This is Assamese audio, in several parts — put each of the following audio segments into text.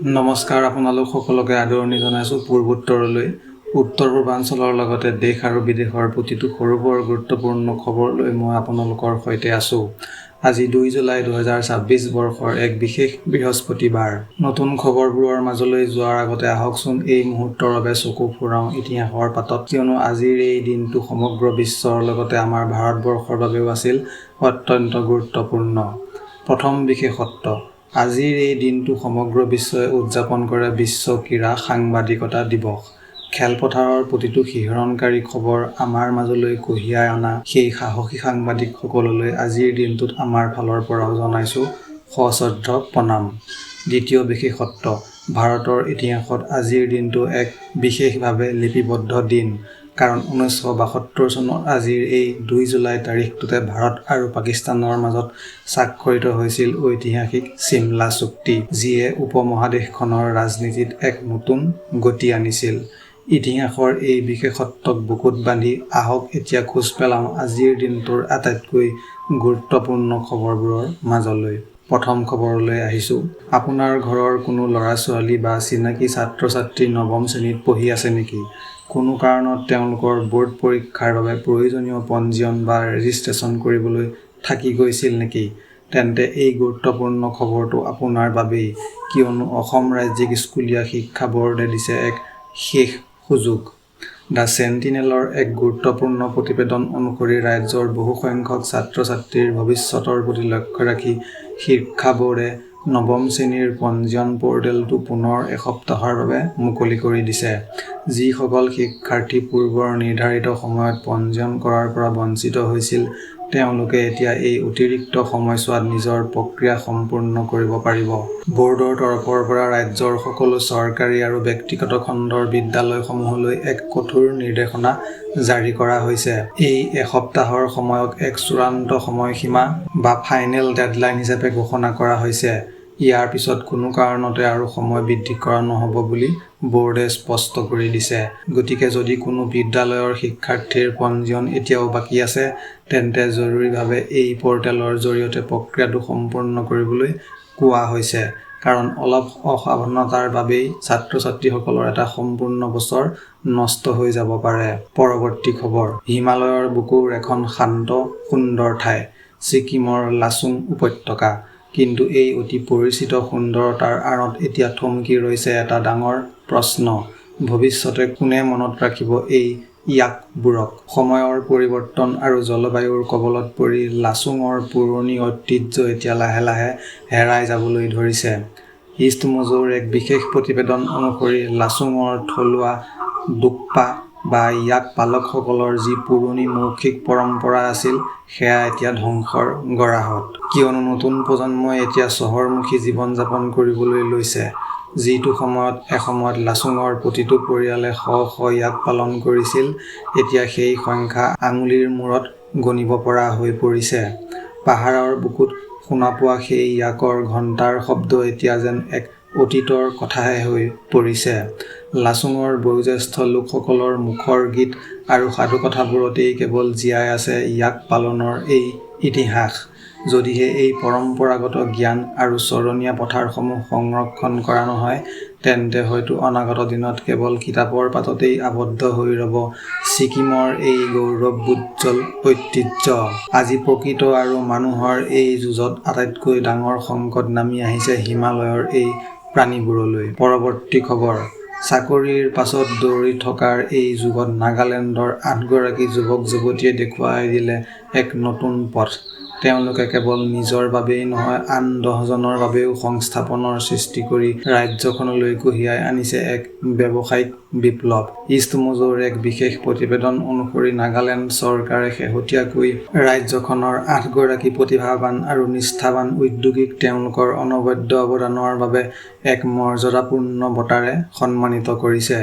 নমস্কাৰ, আপোনালোক সকলোকে আদৰণি জনাইছোঁ পূৰ্বোত্তৰলৈ। উত্তৰ পূৰ্বাঞ্চলৰ লগতে দেশ আৰু বিদেশৰ প্ৰতিটো সৰু বৰ গুৰুত্বপূৰ্ণ খবৰলৈ মই আপোনালোকৰ সৈতে আছোঁ। আজি 2 জুলাই 2026 বৰ্ষৰ এক বিশেষ বৃহস্পতিবাৰ। নতুন খবৰবোৰৰ মাজলৈ যোৱাৰ আগতে আহকচোন এই মুহূৰ্তৰ বাবে চকু ফুৰাওঁ ইতিহাসৰ পাতত, কিয়নো আজিৰ এই দিনটো সমগ্ৰ বিশ্বৰ লগতে আমাৰ ভাৰতবৰ্ষৰ বাবেও আছিল অত্যন্ত গুৰুত্বপূৰ্ণ। প্ৰথম বিশেষত্ব, আজিৰ এই দিনটো সমগ্ৰ বিশ্বই উদযাপন কৰে বিশ্ব ক্ৰীড়া সাংবাদিকতা দিৱস। খেলপথাৰৰ প্ৰতিটো শিহৰণকাৰী খবৰ আমাৰ মাজলৈ কঢ়িয়াই অনা সেই সাহসী সাংবাদিকসকললৈ আজিৰ দিনটোত আমাৰ ফালৰ পৰাও জনাইছোঁ সশ্ৰদ্ধ প্ৰণাম। দ্বিতীয় বিশেষত্ব, ভাৰতৰ ইতিহাসত আজিৰ দিনটো এক বিশেষভাৱে লিপিবদ্ধ দিন, কাৰণ 1972 চনত আজিৰ এই 2 জুলাই তাৰিখটোতে ভাৰত আৰু পাকিস্তানৰ মাজত স্বাক্ষৰিত হৈছিল ঐতিহাসিক চিমলা চুক্তি, যিয়ে উপমহাদেশখনৰ ৰাজনীতিত এক নতুন গতি আনিছিল। ইতিহাসৰ এই বিশেষত্বক বুকুত বান্ধি আহক এতিয়া খোজ পেলাওঁ আজিৰ দিনটোৰ আটাইতকৈ গুৰুত্বপূৰ্ণ খবৰবোৰৰ মাজলৈ। প্ৰথম খবৰলৈ আহিছোঁ। আপোনাৰ ঘৰৰ কোনো ল'ৰা-ছোৱালী বা চিনাকি ছাত্ৰ-ছাত্ৰী নৱম শ্ৰেণীত পঢ়ি আছে নেকি? কোনো কাৰণত তেওঁলোকৰ বোৰ্ড পৰীক্ষাৰ বাবে প্ৰয়োজনীয় পঞ্জীয়ন বা ৰেজিষ্ট্ৰেশ্যন কৰিবলৈ থাকি গৈছিল নেকি? তেন্তে এই গুৰুত্বপূৰ্ণ খবৰটো আপোনাৰ বাবেই, কিয়নো অসম ৰাজ্যিক স্কুলীয়া শিক্ষা বৰ্ডে দিছে এক শেষ সুযোগ। দ্য চেণ্টিনেলৰ এক গুৰুত্বপূৰ্ণ প্ৰতিবেদন অনুসৰি ৰাজ্যৰ বহুসংখ্যক ছাত্ৰ-ছাত্ৰীৰ ভৱিষ্যতৰ প্ৰতি লক্ষ্য ৰাখি শিক্ষা বৰ্ডে নৱম শ্ৰেণীৰ পঞ্জীয়ন পৰ্টেলটো পুনৰ এসপ্তাহৰ বাবে মুকলি কৰি দিছে। যিসকল শিক্ষাৰ্থী পূৰ্বৰ নিৰ্ধাৰিত সময়ত পঞ্জীয়ন কৰাৰ পৰা বঞ্চিত হৈছিল, তেওঁলোকে এতিয়া এই অতিৰিক্ত সময়ছোৱাত নিজৰ প্ৰক্ৰিয়া সম্পূৰ্ণ কৰিব পাৰিব। বৰ্ডৰ তৰফৰ পৰা ৰাজ্যৰ সকলো চৰকাৰী আৰু ব্যক্তিগত খণ্ডৰ বিদ্যালয়সমূহলৈ এক কঠোৰ নিৰ্দেশনা জাৰি কৰা হৈছে। এই এসপ্তাহৰ সময়ক এক চূড়ান্ত সময়সীমা বা ফাইনেল ডেডলাইন হিচাপে ঘোষণা কৰা হৈছে। ইয়াৰ পিছত কোনো কাৰণতে আৰু সময় বৃদ্ধি কৰা নহ'ব বুলি বৰ্ডে স্পষ্ট কৰি দিছে। গতিকে যদি কোনো বিদ্যালয়ৰ শিক্ষাৰ্থীৰ পঞ্জীয়ন এতিয়াও বাকী আছে, তেন্তে জৰুৰীভাৱে এই পৰ্টেলৰ জৰিয়তে প্ৰক্ৰিয়াটো সম্পূৰ্ণ কৰিবলৈ কোৱা হৈছে, কাৰণ অলপ অসাৱধানতাৰ বাবেই ছাত্ৰ-ছাত্ৰীসকলৰ এটা সম্পূৰ্ণ বছৰ নষ্ট হৈ যাব পাৰে। পৰৱৰ্তী খবৰ, হিমালয়ৰ বুকুৰ এখন শান্ত সুন্দৰ ঠাই, ছিকিমৰ লাচুং উপত্যকা। কিন্তু এই অতি পৰিচিত সুন্দৰতাৰ আঁৰত এতিয়া থমকি ৰৈছে এটা ডাঙৰ প্ৰশ্ন, ভৱিষ্যতে কোনে মনত ৰাখিব এই ইয়াকবোৰক? সময়ৰ পৰিৱৰ্তন আৰু জলবায়ুৰ কবলত পৰি লাচুঙৰ পুৰণি ঐতিহ্য এতিয়া লাহে লাহে হেৰাই যাবলৈ ধৰিছে। ইষ্ট মোজোৰ এক বিশেষ প্ৰতিবেদন অনুসৰি লাচুঙৰ থলুৱা ডোকপা বা ইয়াক পালকসকলৰ যি পুৰণি মৌখিক পৰম্পৰা আছিল, সেয়া এতিয়া ধ্বংসৰ গৰাহত। কিয়নো নতুন প্ৰজন্মই এতিয়া চহৰমুখী জীৱন যাপন কৰিবলৈ লৈছে। যিটো সময়ত এসময়ত লাচুঙৰ প্ৰতিটো পৰিয়ালে শ শ ইয়াক পালন কৰিছিল, এতিয়া সেই সংখ্যা আঙুলিৰ মূৰত গণিব পৰা হৈ পৰিছে। পাহাৰৰ বুকুত শুনা পোৱা সেই ইয়াকৰ ঘণ্টাৰ শব্দ এতিয়া যেন এক অতীতৰ কথাহে হৈ পৰিছে। লাচুঙৰ বয়োজ্যেষ্ঠ লোকসকলৰ মুখৰ গীত আৰু সাধুকথাবোৰতেই কেৱল জীয়াই আছে ইয়াক পালনৰ এই ইতিহাস। যদিহে এই পৰম্পৰাগত জ্ঞান আৰু চৰণীয়া পথাৰসমূহ সংৰক্ষণ কৰা নহয়, তেন্তে হয়তো অনাগত দিনত কেৱল কিতাপৰ পাততেই আবদ্ধ হৈ ৰ'ব ছিকিমৰ এই গৌৰৱোজ্জ্বল ঐতিহ্য। আজি প্ৰকৃত আৰু মানুহৰ এই যুঁজত আটাইতকৈ ডাঙৰ সংকট নামি আহিছে হিমালয়ৰ এই প্ৰাণীবোৰলৈ। পৰৱৰ্তী খবৰ, চাকৰিৰ পাছত দৌৰি থকাৰ এই যুগত নাগালেণ্ডৰ 8গৰাকী যুৱক-যুৱতীয়ে দেখুৱাই দিলে এক নতুন পথ। তেওঁলোকে কেৱল নিজৰ বাবেই নহয়, আন 10জনৰ বাবেও সংস্থাপনৰ সৃষ্টি কৰি ৰাজ্যখনলৈ কঢ়িয়াই আনিছে এক ব্যৱসায়িক বিপ্লৱ। ইষ্ট মোজোৰ এক বিশেষ প্ৰতিবেদন অনুসৰি নাগালেণ্ড চৰকাৰে শেহতীয়াকৈ ৰাজ্যখনৰ 8গৰাকী প্ৰতিভাৱান আৰু নিষ্ঠাৱান উদ্যোগীক তেওঁলোকৰ অনবদ্য অৱদানৰ বাবে এক মৰ্যাদাপূৰ্ণ বঁটাৰে সন্মানিত কৰিছে।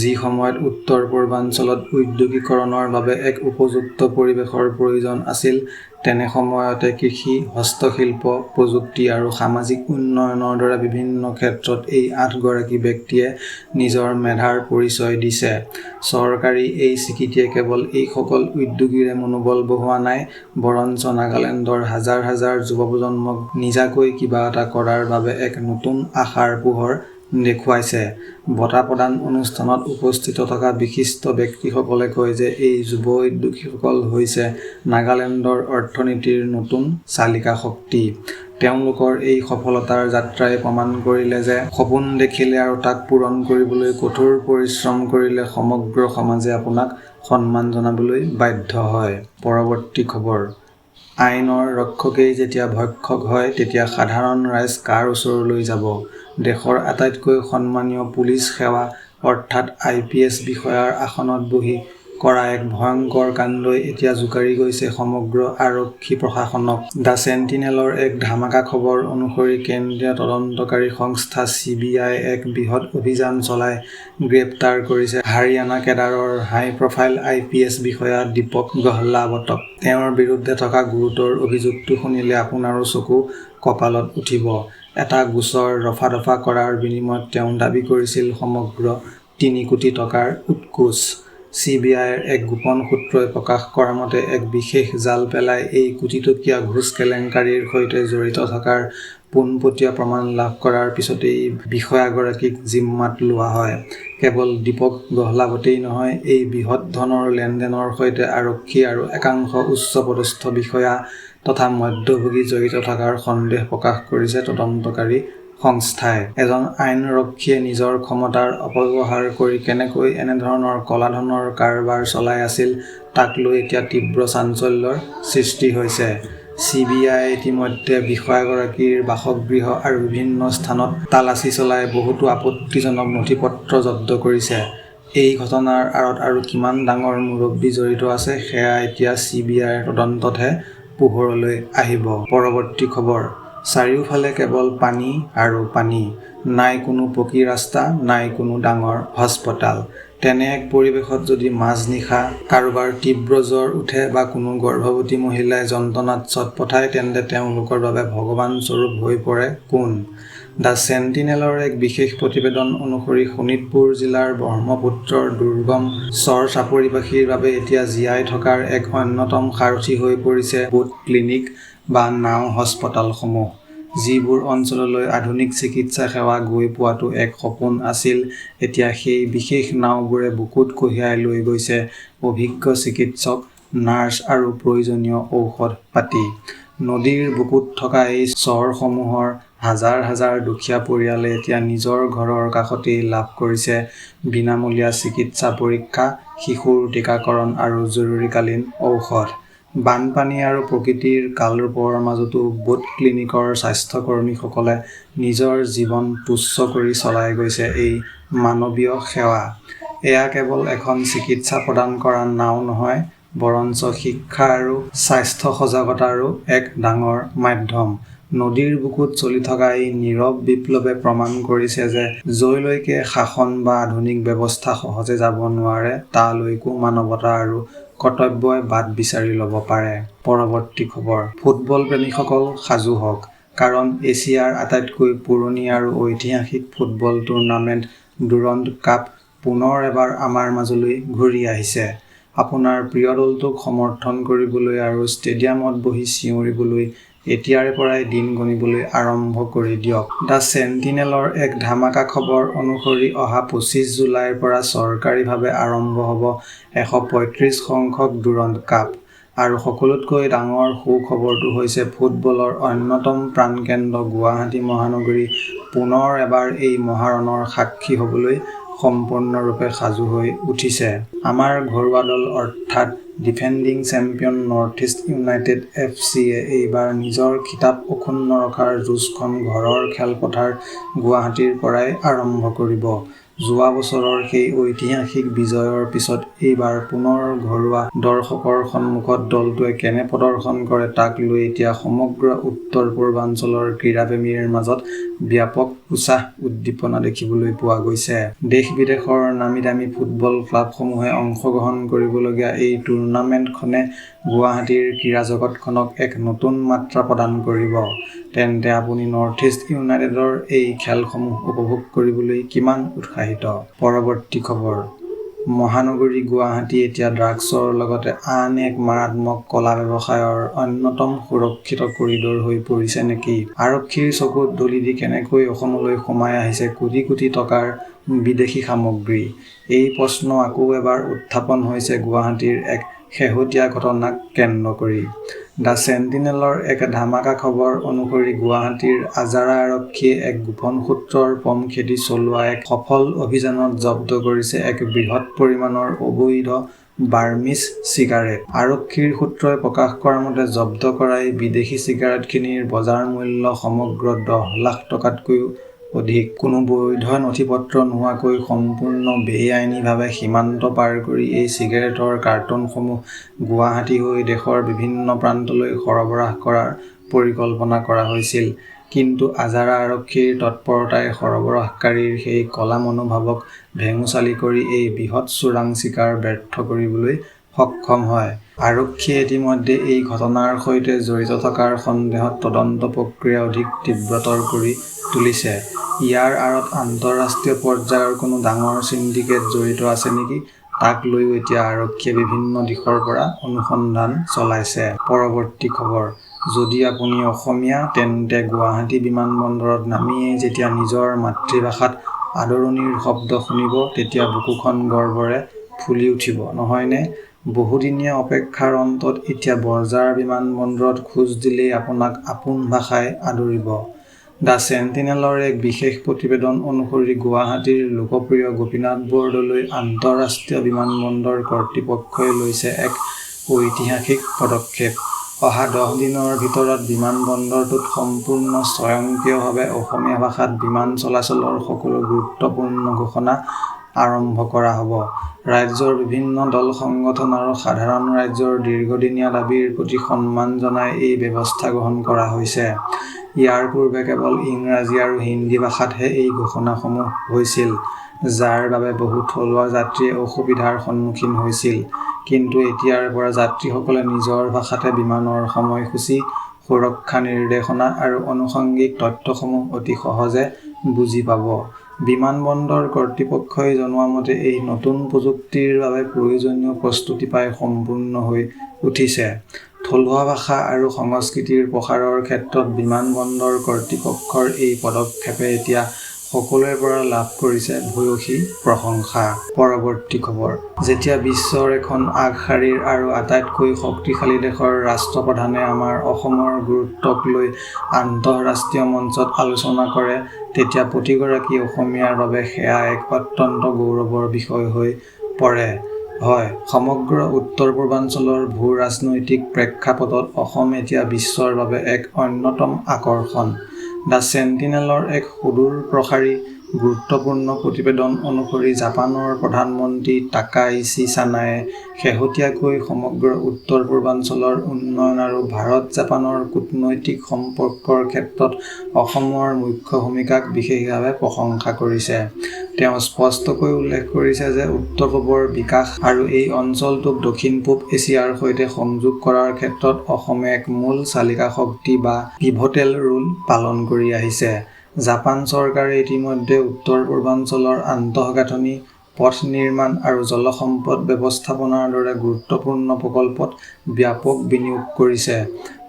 যি সময়ত উত্তৰ পূৰ্বাঞ্চলত ঔদ্যোগিকৰণৰ বাবে এক উপযুক্ত পৰিৱেশৰ প্ৰয়োজন আছিল, তেনে সময়তে কৃষি, হস্তশিল্প, প্ৰযুক্তি আৰু সামাজিক উন্নয়নৰ দৰে বিভিন্ন ক্ষেত্ৰত এই 8গৰাকী ব্যক্তিয়ে নিজৰ মেধাৰ পৰিচয় দিছে। চৰকাৰী এই স্বীকৃতিয়ে কেৱল এইসকল উদ্যোগীৰে মনোবল বঢ়োৱা নাই, বৰঞ্চ নাগালেণ্ডৰ হাজাৰ হাজাৰ যুৱ প্ৰজন্মক নিজাকৈ কিবা এটা কৰাৰ বাবে এক নতুন আশাৰ পোহৰ দেখুৱাইছে। বঁটা প্ৰদান অনুষ্ঠানত উপস্থিত থকা বিশিষ্ট ব্যক্তিসকলে কয় যে এই যুৱ উদ্যোগীসকল হৈছে নাগালেণ্ডৰ অৰ্থনীতিৰ নতুন চালিকা শক্তি। তেওঁলোকৰ এই সফলতাৰ যাত্ৰাই প্ৰমাণ কৰিলে যে সপোন দেখিলে আৰু তাক পূৰণ কৰিবলৈ কঠোৰ পৰিশ্ৰম কৰিলে সমগ্ৰ সমাজে আপোনাক সন্মান জনাবলৈ বাধ্য হয়। পৰৱৰ্তী খবৰ। আইনৰ ৰক্ষকেই যেতিয়া ভক্ষক হয় তেতিয়া সাধাৰণ ৰাইজ কাৰ ওচৰলৈ যাব? দেশৰ আটাইতকৈ সন্মানীয় পুলিচ সেৱা অৰ্থাৎ IPS বিষয়াৰ আসনত বহি কৰা এক ভয়ংকৰ কাণ্ডই এতিয়া জোকাৰি গৈছে সমগ্ৰ আৰক্ষী প্ৰশাসনক। দ্য চেণ্টিনেলৰ এক ধামাকা খবৰ অনুসৰি কেন্দ্ৰীয় তদন্তকাৰী সংস্থা CBI এক বৃহৎ অভিযান চলাই গ্ৰেপ্তাৰ কৰিছে হাৰিয়ানা কেডাৰৰ হাই প্ৰফাইল IPS বিষয়া দীপক গহলাৱতক। তেওঁৰ বিৰুদ্ধে থকা গুৰুতৰ অভিযোগটো শুনিলে আপোনাৰো চকু কঁপালত উঠিব। এটা গোচৰ ৰফা-দফা কৰাৰ বিনিময়ত তেওঁ দাবী কৰিছিল সমগ্ৰ ৩ কোটি টকাৰ উৎকোচ। CBIৰ এক গোপন সূত্ৰই প্ৰকাশ কৰা মতে এক বিশেষ জাল পেলাই এই কোটিটকীয়া ঘোষ কেলেংকাৰীৰ সৈতে জড়িত থকাৰ পোনপটীয়া প্ৰমাণ লাভ কৰাৰ পিছতেই বিষয়াগৰাকীক জিম্মাত লোৱা হয়। কেৱল দীপক গহলাৱতেই নহয়, এই বৃহৎ ধনৰ লেনদেনৰ সৈতে আৰক্ষী আৰু একাংশ উচ্চপদস্থ বিষয়া তথা মধ্যভোগী জড়িত থকাৰ সন্দেহ প্ৰকাশ কৰিছে তদন্তকাৰী সংস্থাই। এজন আইনৰক্ষীয়ে নিজৰ ক্ষমতাৰ অপব্যৱহাৰ কৰি কেনেকৈ এনেধৰণৰ ক'লা ধনৰ কাৰবাৰ চলাই আছিল তাক লৈ এতিয়া তীব্ৰ চাঞ্চল্যৰ সৃষ্টি হৈছে। CBI ইতিমধ্যে বিষয়াগৰাকীৰ বাসগৃহ আৰু বিভিন্ন স্থানত তালাচী চলাই বহুতো আপত্তিজনক নথিপত্ৰ জব্দ কৰিছে। এই ঘটনাৰ আঁৰত আৰু কিমান ডাঙৰ মুৰব্বী জড়িত আছে সেয়া এতিয়া CBIৰ তদন্ততহে পোহৰলৈ আহিব। পৰৱৰ্তী খবৰ। চাৰিওফালে কেৱল পানী আৰু পানী। নাই কোনো পকী ৰাস্তা, নাই কোনো ডাঙৰ হস্পিটাল। তেনে এক পৰিৱেশত যদি মাজনিশা কাৰোবাৰ তীব্ৰ জ্বৰ উঠে বা কোনো গৰ্ভৱতী মহিলাই যন্ত্ৰণাত ছটপটায় তেন্তে তেওঁলোকৰ বাবে ভগৱান স্বৰূপ হৈ পৰে কোন? দ্য চেণ্টিনেলৰ এক বিশেষ প্ৰতিবেদন অনুসৰি শোণিতপুৰ জিলাৰ ব্ৰহ্মপুত্ৰৰ দুৰ্গম চৰ-চাপৰিবাসীৰ বাবে এতিয়া জীয়াই থকাৰ এক অন্যতম সাৰথি হৈ পৰিছে বোট ক্লিনিক বা নাও হস্পিটালসমূহ। যিবোৰ অঞ্চললৈ আধুনিক চিকিৎসা সেৱা গৈ পোৱাটো এক সপোন আছিল, এতিয়া সেই বিশেষ নাওবোৰে বুকুত কঢ়িয়াই লৈ গৈছে অভিজ্ঞ চিকিৎসক, নাৰ্ছ আৰু প্ৰয়োজনীয় ঔষধ পাতি। নদীৰ বুকুত থকা এই চহৰসমূহৰ হাজাৰ হাজাৰ দুখীয়া পৰিয়ালে এতিয়া নিজৰ ঘৰৰ কাষতেই লাভ কৰিছে বিনামূলীয়া চিকিৎসা পৰীক্ষা, শিশুৰ টিকাকৰণ আৰু জৰুৰীকালীন ঔষধ। বানপানী আৰু প্ৰকৃতিৰ কালৰূপৰ মাজতো বোট ক্লিনিকৰ স্বাস্থ্যকৰ্মীসকলে নিজৰ জীৱন তুচ্ছ কৰি চলাই গৈছে এই মানৱীয় সেৱা। এয়া কেৱল এখন চিকিৎসা প্ৰদান কৰা নাও নহয়, বৰঞ্চ শিক্ষা আৰু স্বাস্থ্য সজাগতাৰো এক ডাঙৰ মাধ্যম। নদীৰ বুকুত চলি থকা এই নীৰৱ বিপ্লৱে প্ৰমাণ কৰিছে যে যলৈকে শাসন বা আধুনিক ব্যৱস্থা সহজে যাব নোৱাৰে তালৈকো মানৱতা আৰু কৰ্তব্যই বাট বিচাৰি ল'ব পাৰে। পৰৱৰ্তী খবৰ। ফুটবল প্ৰেমীসকল সাজু হওক, কাৰণ এছিয়াৰ আটাইতকৈ পুৰণি আৰু ঐতিহাসিক ফুটবল টুৰ্ণামেণ্ট ডুৰণ্ড কাপ পুনৰ এবাৰ আমাৰ মাজলৈ ঘূৰি আহিছে। আপোনাৰ প্ৰিয় দলটোক সমৰ্থন কৰিবলৈ আৰু ষ্টেডিয়ামত বহি চিঞৰিবলৈ এতিয়াৰে পৰাই দিন গণিবলৈ আৰম্ভ কৰি দিয়ক। দ্য চেণ্টিনেলৰ এক ধামাকা খবৰ অনুসৰি অহা 25 জুলাইৰ পৰা চৰকাৰীভাৱে আৰম্ভ হ'ব 135 সংখ্যক ডুৰণ্ড কাপ। আৰু সকলোতকৈ ডাঙৰ সুখবৰটো হৈছে ফুটবলৰ অন্যতম প্ৰাণকেন্দ্ৰ গুৱাহাটী মহানগৰী পুনৰ এবাৰ এই মহাৰণৰ সাক্ষী হ'বলৈ সম্পূৰ্ণৰূপে সাজু হৈ উঠিছে। আমাৰ ঘৰুৱা দল অৰ্থাৎ ডিফেণ্ডিং চেম্পিয়ন নৰ্থ-ইষ্ট ইউনাইটেড FCয়ে এইবাৰ নিজৰ খিতাপ অক্ষুণ্ণ ৰখাৰ যুঁজখন ঘৰৰ খেলপথাৰ গুৱাহাটীৰ পৰাই আৰম্ভ কৰিব। যোৱা বছৰৰ সেই ঐতিহাসিক বিজয়ৰ পিছত এইবাৰ পুনৰ ঘৰুৱা দৰ্শকৰ সন্মুখত দলটোৱে কেনে প্ৰদৰ্শন কৰে তাক লৈ এতিয়া সমগ্ৰ উত্তৰ-পূৰ্বাঞ্চলৰ ক্ৰীড়াপ্ৰেমীৰ মাজত ব্যাপক উৎসাহ উদ্দীপনা দেখিবলৈ পোৱা গৈছে। দেশ-বিদেশৰ নামী-দামী ফুটবল ক্লাবসমূহে অংশগ্ৰহণ কৰিবলগীয়া এই টুৰ্ণামেণ্টখনে গুৱাহাটীৰ ক্ৰীড়া জগতখনক এক নতুন মাত্ৰা প্ৰদান কৰিব। তেন্তে আপুনি নৰ্থ-ইষ্ট ইউনাইটেডৰ এই খেলসমূহ উপভোগ কৰিবলৈ কিমান উৎসাহিত? পৰৱৰ্তী খবৰ। মহানগৰী গুৱাহাটী এতিয়া ড্ৰাগছৰ লগতে আন এক মাৰাত্মক কলা ব্যৱসায়ৰ অন্যতম সুৰক্ষিত কৰিডৰ হৈ পৰিছে নেকি? আৰক্ষীৰ চকুত ধূলি দি কেনেকৈ অসমলৈ সোমাই আহিছে কোটি কোটি টকাৰ বিদেশী সামগ্ৰী? এই প্ৰশ্ন আকৌ এবাৰ উত্থাপন হৈছে গুৱাহাটীৰ এক শেহতীয়া ঘটনাক কেন্দ্ৰ কৰি। দ্য চেণ্টিনেলৰ এক ধামাকা খবৰ অনুসৰি গুৱাহাটীৰ আজাৰা আৰক্ষীয়ে এক গোপন সূত্ৰৰ পম খেদি চলোৱা এক সফল অভিযানত জব্দ কৰিছে এক বৃহৎ পৰিমাণৰ অবৈধ বাৰ্মিজ চিগাৰেট। আৰক্ষীৰ সূত্ৰই প্ৰকাশ কৰা মতে জব্দ কৰা এই বিদেশী চিগাৰেটখিনিৰ বজাৰ মূল্য সমগ্ৰ 10 লাখ টকাতকৈও অধিক। কোনো বৈধ নথিপত্ৰ নোহোৱাকৈ সম্পূৰ্ণ বেআইনীভাৱে সীমান্ত পাৰ কৰি এই চিগাৰেটৰ কাৰ্টনসমূহ গুৱাহাটী হৈ দেশৰ বিভিন্ন প্ৰান্তলৈ সৰবৰাহ কৰাৰ পৰিকল্পনা কৰা হৈছিল। কিন্তু আজাৰা আৰক্ষীৰ তৎপৰতাই সৰবৰাহকাৰীৰ সেই কলা মনোভাৱক ভেঙুচালি কৰি এই বৃহৎ চোৰাং চিকাৰ ব্যৰ্থ কৰিবলৈ সক্ষম হয়। আৰক্ষীয়ে ইতিমধ্যে এই ঘটনাৰ সৈতে জড়িত থকাৰ সন্দেহত তদন্ত প্ৰক্ৰিয়া অধিক তীব্ৰতৰ কৰি তুলিছে। ইয়াৰ আঁৰত আন্তঃৰাষ্ট্ৰীয় পৰ্যায়ৰ কোনো ডাঙৰ চিণ্ডিকেট জড়িত আছে নেকি? তাক লৈও এতিয়া আৰক্ষীয়ে বিভিন্ন দিশৰ পৰা অনুসন্ধান চলাইছে। পৰৱৰ্তী খবৰ। যদি আপুনি অসমীয়া তেন্তে গুৱাহাটী বিমানবন্দৰত নামিয়েই যেতিয়া নিজৰ মাতৃভাষাত আদৰণিৰ শব্দ শুনিব তেতিয়া বুকুখন গৰ্বৰে ফুলি উঠিব, নহয়নে? বহুদিনীয়া অপেক্ষাৰ অন্তত এতিয়া বৰঝাৰ বিমানবন্দৰত খোজ দিলেই আপোনাক আপোন ভাষাই আদৰিব। দ্য চেণ্টিনেলৰ এক বিশেষ প্ৰতিবেদন অনুসৰি গুৱাহাটীৰ লোকপ্ৰিয় গোপীনাথ বৰদলৈ আন্তঃৰাষ্ট্ৰীয় বিমানবন্দৰ কৰ্তৃপক্ষই লৈছে এক ঐতিহাসিক পদক্ষেপ। অহা 10 দিনৰ ভিতৰত বিমানবন্দৰটোত সম্পূৰ্ণ স্বয়ংক্ৰিয়ভাৱে অসমীয়া ভাষাত বিমান চলাচলৰ সকলো গুৰুত্বপূৰ্ণ ঘোষণা আৰম্ভ কৰা হ'ব। ৰাজ্যৰ বিভিন্ন দল সংগঠন আৰু সাধাৰণ ৰাইজৰ দীৰ্ঘদিনীয়া দাবীৰ প্ৰতি সন্মান জনাই এই ব্যৱস্থা গ্ৰহণ কৰা হৈছে। ইয়াৰ পূৰ্বে কেৱল ইংৰাজী আৰু হিন্দী ভাষাতহে এই ঘোষণাসমূহ হৈছিল, যাৰ বাবে বহু থলুৱা যাত্ৰীয়ে অসুবিধাৰ সন্মুখীন হৈছিল। কিন্তু এতিয়াৰ পৰা যাত্ৰীসকলে নিজৰ ভাষাতে বিমানৰ সময়সূচী, সুৰক্ষা নিৰ্দেশনা আৰু আনুষংগিক তথ্যসমূহ অতি সহজে বুজি পাব। বিমানবন্দৰ কৰ্তৃপক্ষই জনোৱা মতে এই নতুন প্ৰযুক্তিৰ বাবে প্ৰয়োজনীয় প্ৰস্তুতি প্ৰায় সম্পূৰ্ণ হৈ উঠিছে। থলুৱা ভাষা আৰু সংস্কৃতিৰ প্ৰসাৰৰ ক্ষেত্ৰত বিমানবন্দৰ কৰ্তৃপক্ষৰ এই পদক্ষেপে এতিয়া সকলোৰে পৰা লাভ কৰিছে ভূয়সী প্ৰশংসা। পৰৱৰ্তী খবৰ। যেতিয়া বিশ্বৰ এখন আগশাৰীৰ আৰু আটাইতকৈ শক্তিশালী দেশৰ ৰাষ্ট্ৰপ্ৰধানে আমাৰ অসমৰ গুৰুত্বক লৈ আন্তঃৰাষ্ট্ৰীয় মঞ্চত আলোচনা কৰে তেতিয়া প্ৰতিগৰাকী অসমীয়াৰ বাবে সেয়া এক অত্যন্ত গৌৰৱৰ বিষয় হৈ পৰে। হয়, সমগ্ৰ উত্তৰ-পূৰ্বাঞ্চলৰ ভূ-ৰাজনৈতিক প্ৰেক্ষাপটত অসম এতিয়া বিশ্বৰ বাবে এক অন্যতম আকৰ্ষণ। দ্য চেণ্টিনেলৰ এক সুদূৰপ্ৰসাৰী গুৰুত্বপূৰ্ণ প্ৰতিবেদন অনুসৰি জাপানৰ প্ৰধানমন্ত্ৰী টাকাইচি চানায়ে শেহতীয়াকৈ সমগ্ৰ উত্তৰ-পূৰ্বাঞ্চলৰ উন্নয়ন আৰু ভাৰত-জাপানৰ কূটনৈতিক সম্পৰ্কৰ ক্ষেত্ৰত অসমৰ মুখ্য ভূমিকাক বিশেষভাৱে প্ৰশংসা কৰিছে। তেওঁ স্পষ্টকৈ উল্লেখ কৰিছে যে উত্তৰ-পূবৰ বিকাশ আৰু এই অঞ্চলটোক দক্ষিণ-পূব এছিয়াৰ সৈতে সংযোগ কৰাৰ ক্ষেত্ৰত অসমে এক মূল চালিকা শক্তি বা পিভটেল ৰোল পালন কৰি আহিছে। জাপান চৰকাৰে ইতিমধ্যে উত্তৰ-পূৰ্বাঞ্চলৰ আন্তঃগাঁথনি, পথ নিৰ্মাণ আৰু জলসম্পদ ব্যৱস্থাপনাৰ দৰে গুৰুত্বপূৰ্ণ প্ৰকল্পত ব্যাপক বিনিয়োগ কৰিছে।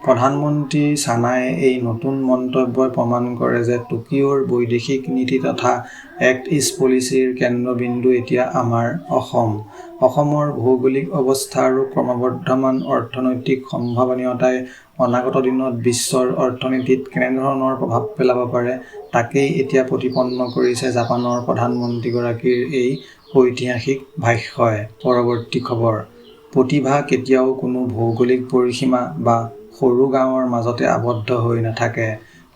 প্ৰধানমন্ত্ৰী চানায়ে এই নতুন মন্তব্যই প্ৰমাণ কৰে যে টকিঅ'ৰ বৈদেশিক নীতি তথা এক্ট ইষ্ট পলিচিৰ কেন্দ্ৰবিন্দু এতিয়া আমাৰ অসম। অসমৰ ভৌগোলিক অৱস্থা আৰু ক্ৰমবৰ্ধমান অৰ্থনৈতিক সম্ভাৱনীয়তাই অনাগত দিনত বিশ্বৰ অৰ্থনীতিত কেনেধৰণৰ প্ৰভাৱ পেলাব পাৰে তাকেই এতিয়া প্ৰতিপন্ন কৰিছে জাপানৰ প্ৰধানমন্ত্ৰীগৰাকীৰ এই ঐতিহাসিক ভাষ্যই। পৰৱৰ্তী খবৰ। প্ৰতিভা কেতিয়াও কোনো ভৌগোলিক পৰিসীমা বা সৰু গাঁৱৰ মাজতে আবদ্ধ হৈ নাথাকে।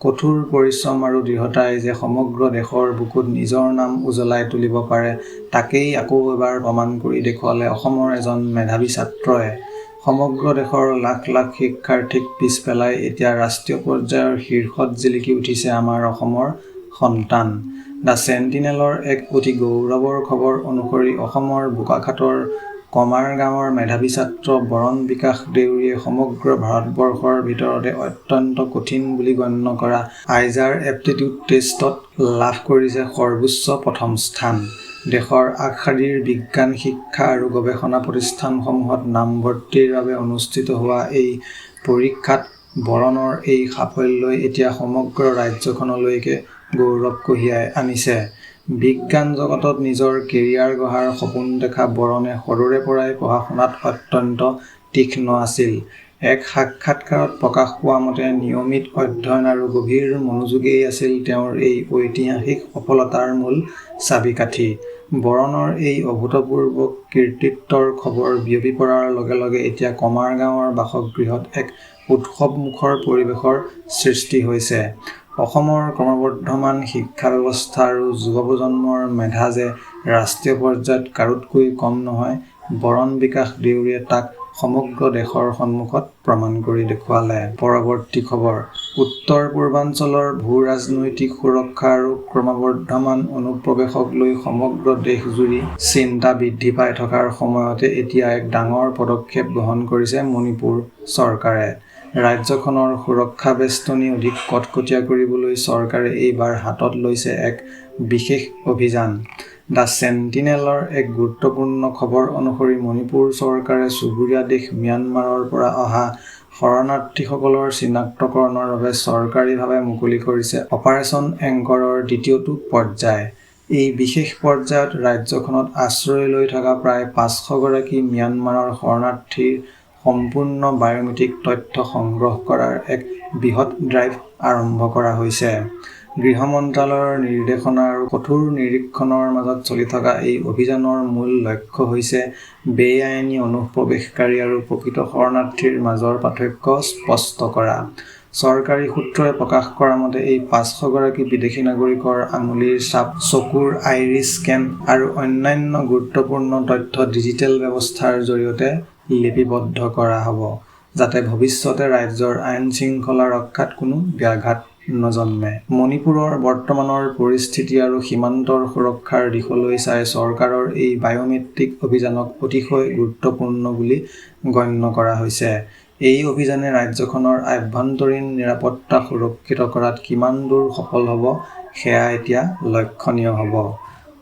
কঠোৰ পৰিশ্ৰম আৰু দৃঢ়তাই যে সমগ্ৰ দেশৰ বুকুত নিজৰ নাম উজ্বলাই তুলিব পাৰে তাকেই আকৌ এবাৰ প্ৰমাণ কৰি দেখুৱালে অসমৰ এজন মেধাৱী ছাত্ৰই। সমগ্ৰ দেশৰ লাখ লাখ শিক্ষাৰ্থীক পিছ পেলাই এতিয়া ৰাষ্ট্ৰীয় পৰ্যায়ৰ শীৰ্ষত জিলিকি উঠিছে আমাৰ অসমৰ সন্তান। দ্য চেণ্টিনেলৰ এক অতি গৌৰৱৰ খবৰ অনুসৰি অসমৰ বোকাখাতৰ কমাৰ গাঁৱৰ মেধাৱী ছাত্ৰ বৰণ বিকাশ দেউৰীয়ে সমগ্ৰ ভাৰতবৰ্ষৰ ভিতৰতে অত্যন্ত কঠিন বুলি গণ্য কৰা আইজাৰ এপ্টিটিউড টেষ্টত লাভ কৰিছে সৰ্বোচ্চ প্ৰথম স্থান। দেশৰ আগশাৰীৰ বিজ্ঞান শিক্ষা আৰু গৱেষণা প্ৰতিষ্ঠানসমূহত নামভৰ্তিৰ বাবে অনুষ্ঠিত হোৱা এই পৰীক্ষাত বৰণৰ এই সাফল্যই এতিয়া সমগ্ৰ ৰাজ্যখনলৈকে গৌৰৱ কঢ়িয়াই আনিছে। বিজ্ঞান জগতত নিজৰ কেৰিয়াৰ গঢ়াৰ সপোন দেখা বৰণে সৰুৰে পৰাই পঢ়া-শুনাত অত্যন্ত তীক্ষ্ণ আছিল। এক সাক্ষাৎকাৰত প্ৰকাশ পোৱা মতে নিয়মিত অধ্যয়ন আৰু গভীৰ মনোযোগেই আছিল তেওঁৰ এই ঐতিহাসিক সফলতাৰ মূল চাবিকাঠি। বৰণৰ এই অভূতপূৰ্ব কৃতিত্বৰ খবৰ বিয়পি পৰাৰ লগে লগে এতিয়া কমাৰগাঁৱৰ বাসগৃহত এক উৎসৱমুখৰ পৰিৱেশৰ সৃষ্টি হৈছে। অসমৰ ক্ৰমবৰ্ধমান শিক্ষা ব্যৱস্থা আৰু যুৱ প্ৰজন্মৰ মেধা যে ৰাষ্ট্ৰীয় পৰ্যায়ত কাৰোতকৈ কম নহয়, বৰণ বিকাশ দেউৰীয়ে তাক সমগ্ৰ দেশৰ সন্মুখত প্ৰমাণ কৰি দেখুৱালে। পৰৱৰ্তী খবৰ। উত্তৰ-পূৰ্বাঞ্চলৰ ভূ-ৰাজনৈতিক সুৰক্ষা আৰু ক্ৰমবৰ্ধমান অনুপ্ৰৱেশক লৈ সমগ্ৰ দেশজুৰি চিন্তা বৃদ্ধি পাই থকাৰ সময়তে এতিয়া এক ডাঙৰ পদক্ষেপ গ্ৰহণ কৰিছে মণিপুৰ চৰকাৰে। ৰাজ্যখনৰ সুৰক্ষা বেষ্টনী অধিক কটকটীয়া কৰিবলৈ চৰকাৰে এইবাৰ হাতত লৈছে এক বিশেষ অভিযান। দ্য চেণ্টিনেলৰ এক গুৰুত্বপূৰ্ণ খবৰ অনুসৰি মণিপুৰ চৰকাৰে চুবুৰীয়া দেশ ম্যানমাৰৰ পৰা অহা শৰণাৰ্থীসকলৰ চিনাক্তকৰণৰ বাবে চৰকাৰীভাৱে মুকলি কৰিছে অপাৰেচন এংকৰৰ দ্বিতীয়টো পৰ্যায়। এই বিশেষ পৰ্যায়ত ৰাজ্যখনত আশ্ৰয় লৈ থকা প্ৰায় ৫০০ গৰাকী ম্যানমাৰৰ শৰণাৰ্থীৰ সম্পূৰ্ণ বায়'মেট্ৰিক তথ্য সংগ্ৰহ কৰাৰ এক বৃহৎ ড্ৰাইভ আৰম্ভ কৰা হৈছে। গৃহ মন্ত্ৰালয়ৰ নিৰ্দেশনা আৰু কঠোৰ নিৰীক্ষণৰ মাজত চলি থকা এই অভিযানৰ মূল লক্ষ্য হৈছে বেআইনী অনুপ্ৰৱেশকাৰী আৰু প্ৰকৃত শৰণাৰ্থীৰ মাজৰ পাৰ্থক্য স্পষ্ট কৰা। চৰকাৰী সূত্ৰই প্ৰকাশ কৰা মতে এই ৫০০ গৰাকী বিদেশী নাগৰিকৰ আঙুলিৰ ছাপ, চকুৰ আইৰিছ স্কেন আৰু অন্যান্য গুৰুত্বপূৰ্ণ তথ্য ডিজিটেল ব্যৱস্থাৰ জৰিয়তে লিপিবদ্ধ কৰা হ'ব, যাতে ভৱিষ্যতে ৰাজ্যৰ আইন-শৃংখলা ৰক্ষাত কোনো ব্যাঘাত নজন্মে। মণিপুৰৰ বৰ্তমানৰ পৰিস্থিতি আৰু সীমান্তৰ সুৰক্ষাৰ দিশলৈ চাই চৰকাৰৰ এই বায়'মেট্ৰিক অভিযানক অতিশয় গুৰুত্বপূৰ্ণ বুলি গণ্য কৰা হৈছে। এই অভিযানে ৰাজ্যখনৰ আভ্যন্তৰীণ নিৰাপত্তা সুৰক্ষিত কৰাত কিমান দূৰ সফল হ'ব সেয়া এতিয়া লক্ষণীয় হ'ব।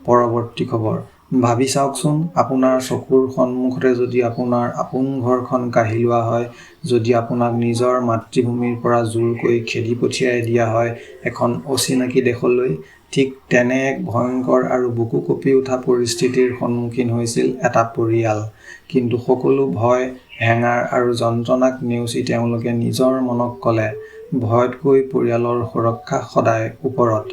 পৰৱৰ্তী খবৰ। ভাবি চাওকচোন, আপোনাৰ চকুৰ সন্মুখতে যদি আপোনাৰ আপোন ঘৰখন কাঢ়ি লোৱা হয়, যদি আপোনাক নিজৰ মাতৃভূমিৰ পৰা জোৰকৈ খেদি পঠিয়াই দিয়া হয় এখন অচিনাকি দেশলৈ, ঠিক তেনে এক ভয়ংকৰ আৰু বুকু কঁপি উঠা পৰিস্থিতিৰ সন্মুখীন হৈছিল এটা পৰিয়াল। কিন্তু সকলো ভয়, হেঙাৰ আৰু যন্ত্ৰণাক নেওচি তেওঁলোকে নিজৰ মনক ক'লে, ভয়তকৈ পৰিয়ালৰ সুৰক্ষা সদায় ওপৰত।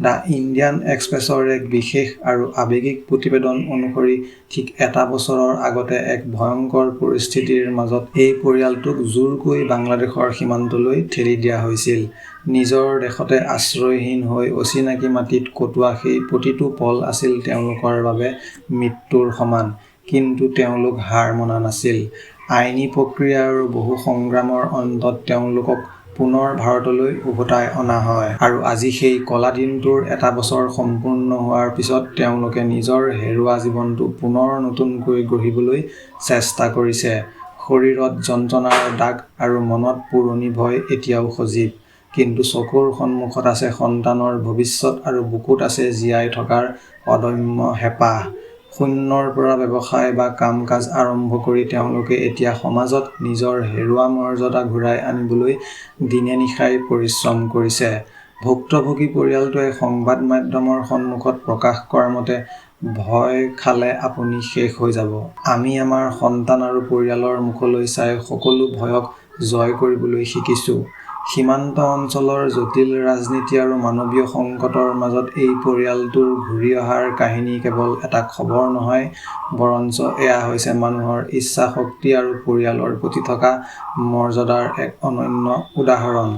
দ্য ইণ্ডিয়ান এক্সপ্ৰেছৰ এক বিশেষ আৰু আৱেগিক প্ৰতিবেদন অনুসৰি ঠিক এটা বছৰৰ আগতে এক ভয়ংকৰ পৰিস্থিতিৰ মাজত এই পৰিয়ালটোক জোৰকৈ বাংলাদেশৰ সীমান্তলৈ ঠেলি দিয়া হৈছিল। নিজৰ দেশতে আশ্ৰয়হীন হৈ অচিনাকি মাটিত কটোৱা সেই প্ৰতিটো পল আছিল তেওঁলোকৰ বাবে মৃত্যুৰ সমান। কিন্তু তেওঁলোক হাৰ মনা নাছিল। আইনী প্ৰক্ৰিয়া আৰু বহু সংগ্ৰামৰ অন্তত তেওঁলোকক পুনৰ ভাৰতলৈ উভতাই অনা হয়। আৰু আজি সেই কলা দিনটোৰ এটা বছৰ সম্পূৰ্ণ হোৱাৰ পিছত তেওঁলোকে নিজৰ হেৰুৱা জীৱনটো পুনৰ নতুনকৈ গঢ়িবলৈ চেষ্টা কৰিছে। শৰীৰত যন্ত্ৰণাৰ দাগ আৰু মনত পুৰণি ভয় এতিয়াও সজীৱ। কিন্তু চকুৰ সন্মুখত আছে সন্তানৰ ভৱিষ্যত আৰু বুকুত আছে জীয়াই থকাৰ অদম্য হেঁপাহ। শূন্যৰ পৰা ব্যৱসায় বা কাম-কাজ আৰম্ভ কৰি তেওঁলোকে এতিয়া সমাজত নিজৰ হেৰুৱা মৰ্যাদা ঘূৰাই আনিবলৈ দিনে নিশাই পৰিশ্ৰম কৰিছে। ভুক্তভোগী পৰিয়ালটোৱে সংবাদ মাধ্যমৰ সন্মুখত প্ৰকাশ কৰা মতে, ভয় খালে আপুনি শেষ হৈ যাব। আমি আমাৰ সন্তান আৰু পৰিয়ালৰ মুখলৈ চাই সকলো ভয়ক জয় কৰিবলৈ শিকিছোঁ। সীমান্ত অঞ্চলৰ জটিল ৰাজনীতি আৰু মানৱীয় সংকটৰ মাজত এই পৰিয়ালটোৰ ঘূৰি অহাৰ কাহিনী কেৱল এটা খবৰ নহয়, বৰঞ্চ এয়া হৈছে মানুহৰ ইচ্ছাশক্তি আৰু পৰিয়ালৰ প্ৰতি থকা মৰ্যাদাৰ এক অনন্য উদাহৰণ।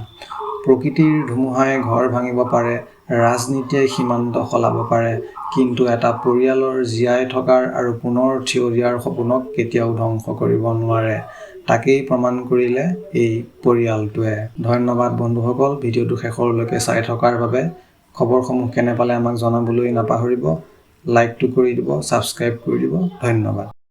প্ৰকৃতিৰ ধুমুহাই ঘৰ ভাঙিব পাৰে, ৰাজনীতিয়ে সীমান্ত সলাব পাৰে, কিন্তু এটা পৰিয়ালৰ জীয়াই থকাৰ আৰু পুনৰ থিয় দিয়াৰ সপোনক কেতিয়াও ধ্বংস কৰিব নোৱাৰে। তাকেই প্ৰমাণ কৰিলে এই পৰিয়ালটোৱে। ধন্যবাদ বন্ধুসকল, ভিডিঅ'টো শেষৰলৈকে চাই থকাৰ বাবে। খবৰসমূহ কেনে পালে আমাক জনাবলৈ নাপাহৰিব। লাইকটো কৰি দিব, ছাবস্ক্ৰাইব কৰি দিব। ধন্যবাদ।